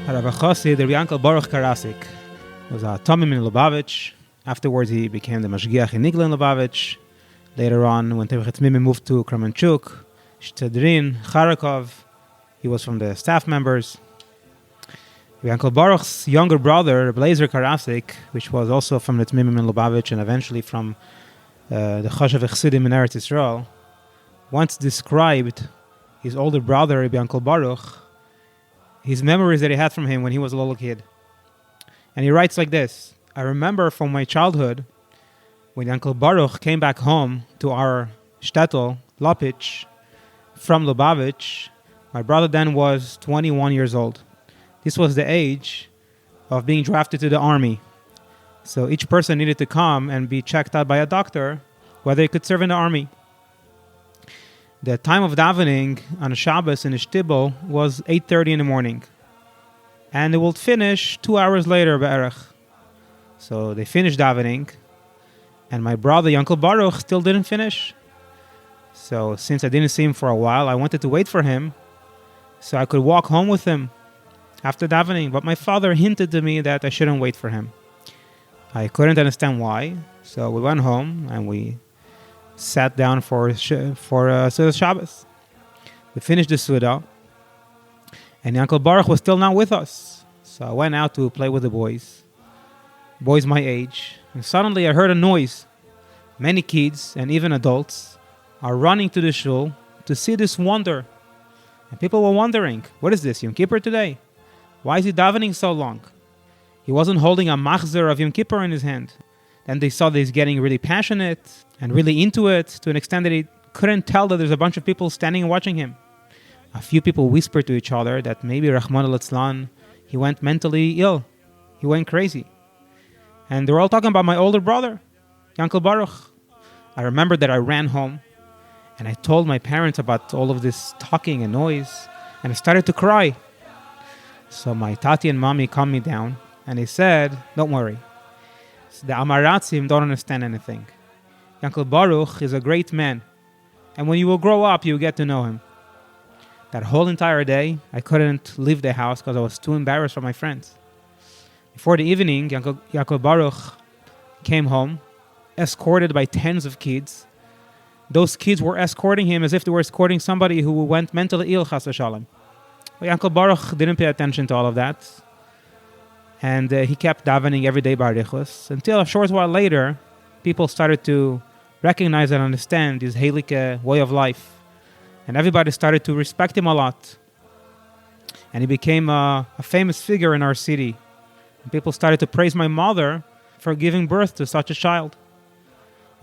Rabbi Chassid, the Yankel Boruch Karasik, was a Tomim in Lubavitch. Afterwards, he became the Mashgiach in Niggun in Lubavitch. Later on, when Tevchet Mimi moved to Kremenchuk, Shtedrin, Kharkov, he was from the staff members. Yankel Baruch's younger brother, Blazer Karasik, which was also from the Tmimim in Lubavitch and eventually from the Chassidim in Eretz Yisrael, once described his older brother, Yankel Baruch, his memories that he had from him when he was a little kid. And he writes like this: I remember from my childhood when Yankel Baruch came back home to our shtetl, Lopitzer, from Lubavitch. My brother then was 21 years old. This was the age of being drafted to the army. So each person needed to come and be checked out by a doctor whether he could serve in the army. The time of davening on a Shabbos in the shtibel was 8:30 in the morning. And it will finish 2 hours later, be'erech. So they finished davening, and my brother, Yankel Baruch, still didn't finish. So since I didn't see him for a while, I wanted to wait for him so I could walk home with him after davening. But my father hinted to me that I shouldn't wait for him. I couldn't understand why. So we went home and we sat down for Suda Shabbos. We finished the Suda, and Yankel Baruch was still not with us. So I went out to play with the boys my age, and suddenly I heard a noise. Many kids and even adults are running to the shul to see this wonder. And people were wondering, what is this, Yom Kippur today? Why is he davening so long? He wasn't holding a machzer of Yom Kippur in his hand. Then they saw that he's getting really passionate and really into it to an extent that he couldn't tell that there's a bunch of people standing and watching him. A few people whispered to each other that maybe Rahman al-Atzlan, he went mentally ill. He went crazy. And they were all talking about my older brother, Yankel Baruch. I remember that I ran home and I told my parents about all of this talking and noise, and I started to cry. So my tati and mommy calmed me down and they said, don't worry. The Amaratzim don't understand anything. Yankel Baruch is a great man, and when you will grow up, you will get to know him. That whole entire day, I couldn't leave the house because I was too embarrassed for my friends. Before the evening, Yankel Baruch came home, escorted by tens of kids. Those kids were escorting him as if they were escorting somebody who went mentally ill, chas v'shalom. But Yankel Baruch didn't pay attention to all of that. And he kept davening every day b'arichos, until a short while later, people started to recognize and understand his heilige way of life. And everybody started to respect him a lot. And he became a famous figure in our city. And people started to praise my mother for giving birth to such a child.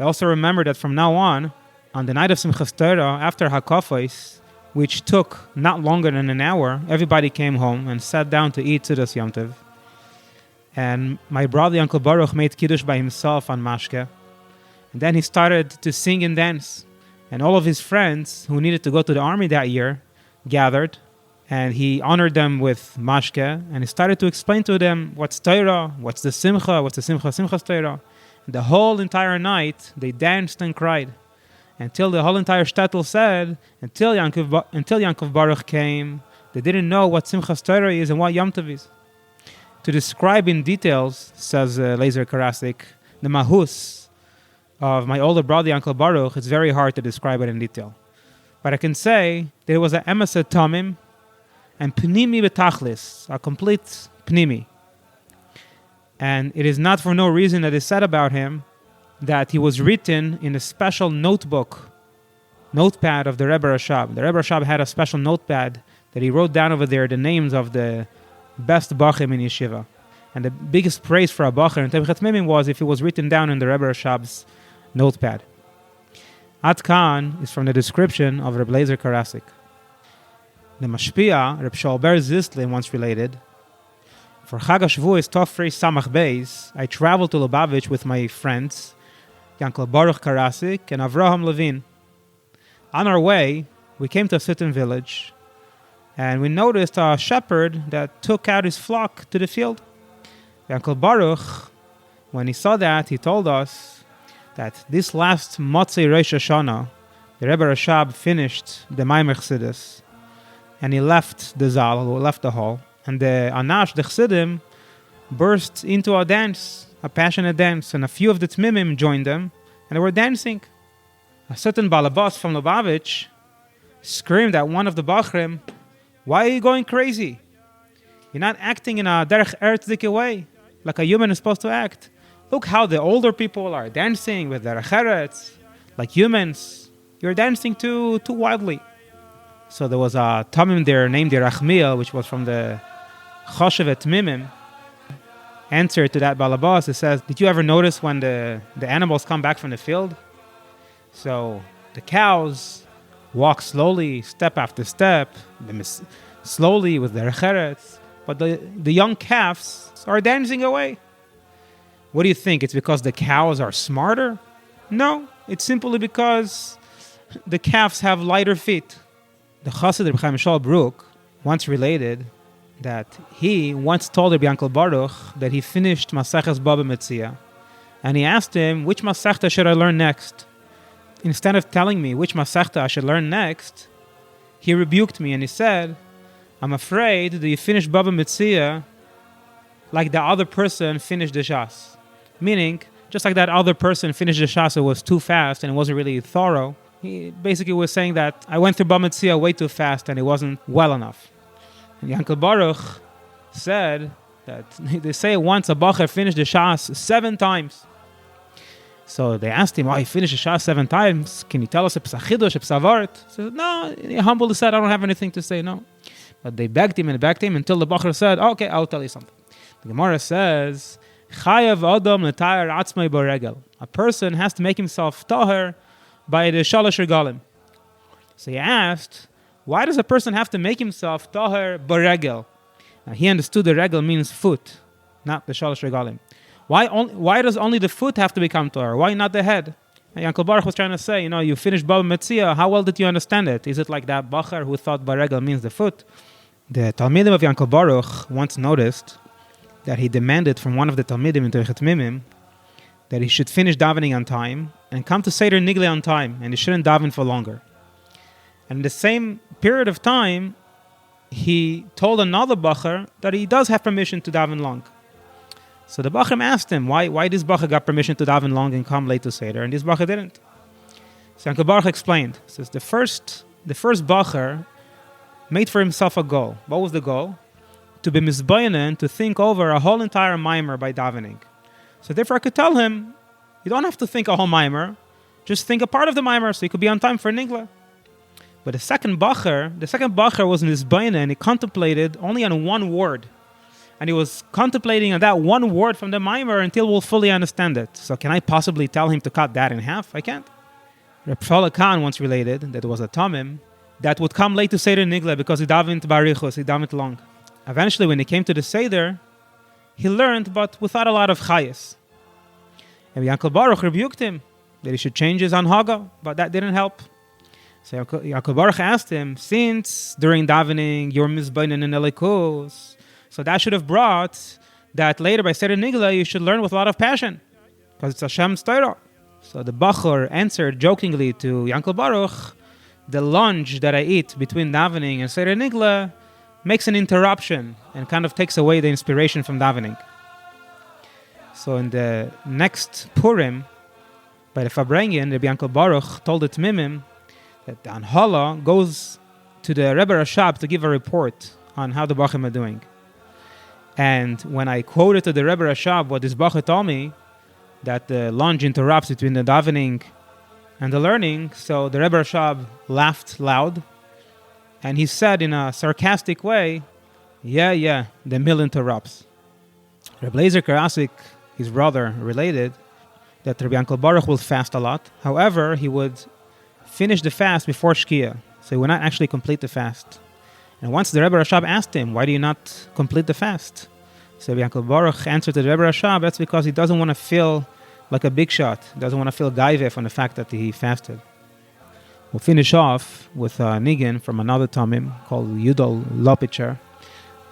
I also remember that from now on the night of Simchas Torah, after Hakafos, which took not longer than an hour, everybody came home and sat down to eat Sudas Yom Tov. And my brother Yankel Baruch made Kiddush by himself on Mashke. And then he started to sing and dance. And all of his friends who needed to go to the army that year gathered. And he honored them with Mashke. And he started to explain to them what's Torah, what's the Simchas Torah. And the whole entire night, they danced and cried. Until the whole entire shtetl said, until Yankel Baruch came, they didn't know what Simchas Torah is and what Yom Tov is. To describe in details, says Lazer Karasik, the mahus of my older brother Yankel Baruch, it's very hard to describe it in detail. But I can say that it was an emes tamim and pnimi betachlis, a complete pnimi. And it is not for no reason that is said about him that he was written in a special notepad of the Rebbe Rashab. The Rebbe Rashab had a special notepad that he wrote down over there the names of the best bachim in yeshiva. And the biggest praise for a bacher in Tevchet Mimim was if it was written down in the Rebbe Rashab's notepad. Ad Kan is from the description of Reb Blazer Karasik. The Mashpia, Reb Shalber Zistlin, once related, for Chag HaShavuos Tofrei Samach Beis, I traveled to Lubavitch with my friends, Yankel Baruch Karasik and Avraham Levin. On our way, we came to a certain village, and we noticed a shepherd that took out his flock to the field. Yankel Baruch, when he saw that, he told us that this last Motzei Rosh Hashanah, the Rebbe Rashab finished the Maimer Chassidus, and he left the Zal, left the hall, And the Anash, the Chassidim, burst into a dance, a passionate dance, and a few of the Tmimim joined them, and they were dancing. A certain Balabas from Lubavitch screamed at one of the Bachrim, "Why are you going crazy? You're not acting in a derech eretzdike way, like a human is supposed to act. Look how the older people are dancing with derech eretz, like humans. You're dancing too wildly." So there was a Tamim there named Yerachmiel, which was from the Choshevet Tmimim, answer to that Balabas. It says, "Did you ever notice when the animals come back from the field? So the cows walk slowly, step after step, slowly with their cheretz, but the young calves are dancing away. What do you think? It's because the cows are smarter? No, it's simply because the calves have lighter feet." The Chassid Reb Chaim Shol Baruch once related that he once told Reb Yankel Baruch that he finished Maseches Baba Metzia, and he asked him, "Which Masechta should I learn next?" Instead of telling me which Masechta I should learn next, he rebuked me and he said, "I'm afraid that you finished Baba Metzia like the other person finished the Shas." Meaning, just like that other person finished the Shas, it was too fast and it wasn't really thorough. He basically was saying that I went through Baba Metzia way too fast and it wasn't well enough. And Yankel Baruch said that they say once a Bacher finished the Shas 7 times. So they asked him, "Why you finished the Shas 7 times? Can you tell us a Psachidosh, a Psavart?" He said, "No." He humbly said, "I don't have anything to say, no." But they begged him until the Bacher said, "Okay, I'll tell you something." The Gemara says, "Chayav Adam l'tayar atzmai b'regel." A person has to make himself tahar by the Shalosh Regalim. So he asked, why does a person have to make himself tahar b'regel? Now he understood the regel means foot, not the Shalosh Regalim. Why does only the foot have to become tahar? Why not the head? And Yankel Baruch was trying to say, you finished Baba Metzia, how well did you understand it? Is it like that Bacher who thought b'regel means the foot? The Talmidim of Yankel Baruch once noticed that he demanded from one of the Talmidim in Torah Tmimim that he should finish davening on time and come to Seder Nigle on time, and he shouldn't daven for longer. And in the same period of time, he told another Bacher that he does have permission to daven long. So the Bachrim asked him, why this Bacher got permission to daven long and come late to Seder, and this Bacher didn't? So Yankel Baruch explained, says the first Bacher made for himself a goal. What was the goal? To be misbayanen, to think over a whole entire mimer by davening. So therefore I could tell him, you don't have to think a whole mimer, just think a part of the mimer so you could be on time for Nigla. But the second Bacher was misbayanen, and he contemplated only on one word. And he was contemplating on that one word from the mimer until we'll fully understand it. So can I possibly tell him to cut that in half? I can't. Reb Shlomo Khan once related that there was a Tamim that would come late to Seder Nigla because he davened barichos, he davened long. Eventually, when he came to the Seder, he learned, but without a lot of chayes. And Yankel Baruch rebuked him that he should change his anhaga, but that didn't help. So Yankel Baruch asked him, since during davening you're misbainen in elikos, so that should have brought that later by Seder Nigla you should learn with a lot of passion, because it's Hashem's Torah. So the Bachor answered jokingly to Yankel Baruch, the lunge that I eat between davening and Seder Nigla makes an interruption and kind of takes away the inspiration from davening. So in the next Purim, by the Fabrengen, Rabbi Yankel Baruch told the Tmimim that the Anhala goes to the Rebbe Rashab to give a report on how the Bachim are doing. And when I quoted to the Rebbe Rashab what this Bachar told me, that the lunge interrupts between the davening and the learning, so the Rebbe Rashab laughed loud, and he said in a sarcastic way, yeah, the mill interrupts. Rabbi Lezer Karasik, his brother, related that Rabbi Yankel Baruch will fast a lot. However, he would finish the fast before Shkia, so he would not actually complete the fast. And once the Rebbe Rashab asked him, why do you not complete the fast? So Rabbi Yankel Baruch answered to the Rebbe Rashab, that's because he doesn't want to feel like a big shot. He doesn't want to feel gaivef on the fact that he fasted. We'll finish off with a Niggun from another Tamim called Yudel Lopitzer,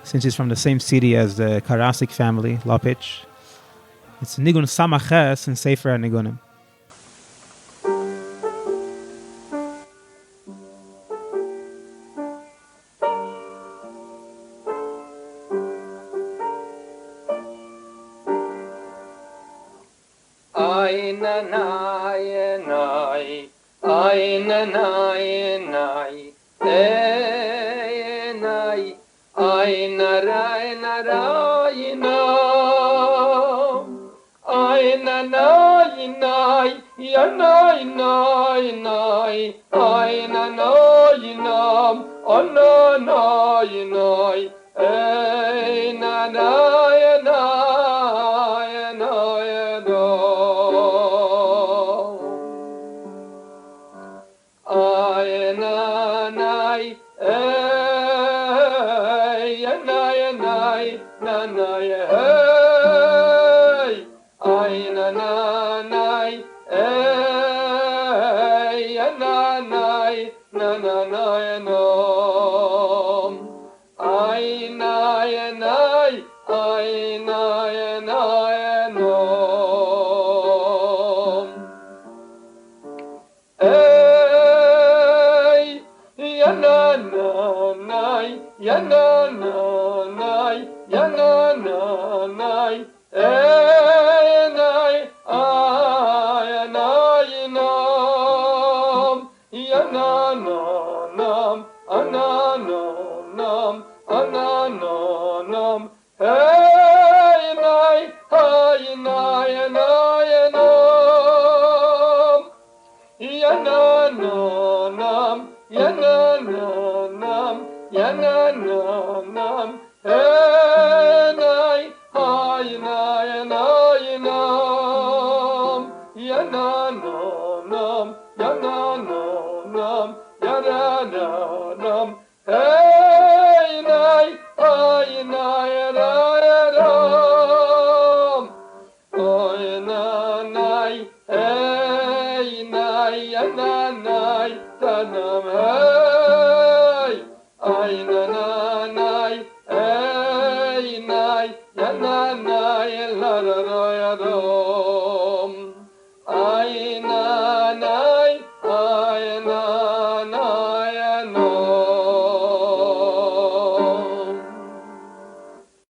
since he's from the same city as the Karasik family, Lopitz. It's Niggun Samaches in Sefer Niggunim. na na